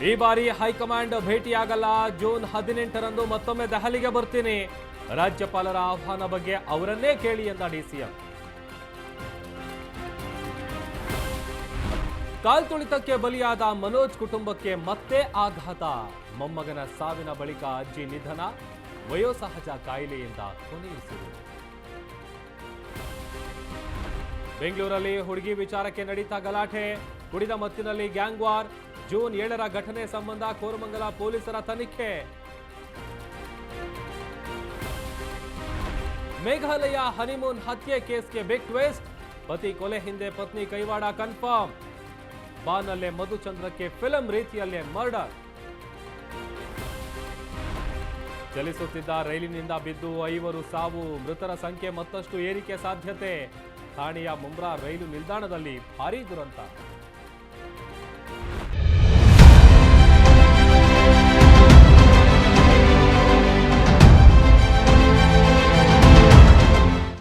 ಈ ಬಾರಿ high command ಭೇಟಿಯಾಗಲ್ಲ. June 18ರಂದು ಮತ್ತೊಮ್ಮೆ ದೆಹಲಿಗೆ ಬರ್ತೀನಿ. ರಾಜ್ಯಪಾಲರ ಆಹ್ವಾನ ಬಗ್ಗೆ ಅವರನ್ನೇ ಕೇಳಿ ಎಂದ ಡಿಸಿಎಂ. ಕಾಲ್ತುಳಿತಕ್ಕೆ ಬಲಿಯಾದ ಮನೋಜ್ ಕುಟುಂಬಕ್ಕೆ ಮತ್ತೆ ಆಘಾತ. ಮೊಮ್ಮಗನ ಸಾವಿನ ಬಳಿಕ ಅಜ್ಜಿ ನಿಧನ. ವಯೋಸಹಜ ಕಾಯಿಲೆಯಿಂದ ಕೊನೆಯುಸಿರು. ಬೆಂಗಳೂರಲ್ಲಿ ಹುಡುಗಿ ವಿಚಾರಕ್ಕೆ ನಡೀತಾ ಗಲಾಟೆ. ಕುಡಿದ ಮತ್ತಿನಲ್ಲಿ ಗ್ಯಾಂಗ್ ವಾರ್. ಜೂನ್ 7ರ ಘಟನೆ ಸಂಬಂಧ ಕೋರಮಂಗಲ ಪೊಲೀಸರ ತನಿಖೆ. ಮೇಘಾಲಯ ಹನಿಮೂನ್ ಹತ್ಯೆ ಕೇಸ್ಗೆ ಬಿಗ್ ಟ್ವಿಸ್ಟ್. ಪತಿ ಕೊಲೆ ಹಿಂದೆ ಪತ್ನಿ ಕೈವಾಡ ಕನ್ಫರ್ಮ್. ಬಾನಲ್ಲೇ ಮಧುಚಂದ್ರಕ್ಕೆ ಫಿಲಂ ರೀತಿಯಲ್ಲೇ ಮರ್ಡರ್. ಚಲಿಸುತ್ತಿದ್ದ ರೈಲಿನಿಂದ ಬಿದ್ದು 5 ಸಾವು. ಮೃತರ ಸಂಖ್ಯೆ ಮತ್ತಷ್ಟು ಏರಿಕೆ ಸಾಧ್ಯತೆ. ಥಾಣೆಯ ಮುಂಬ್ರಾ ರೈಲು ನಿಲ್ದಾಣದಲ್ಲಿ ಭಾರೀ ದುರಂತ.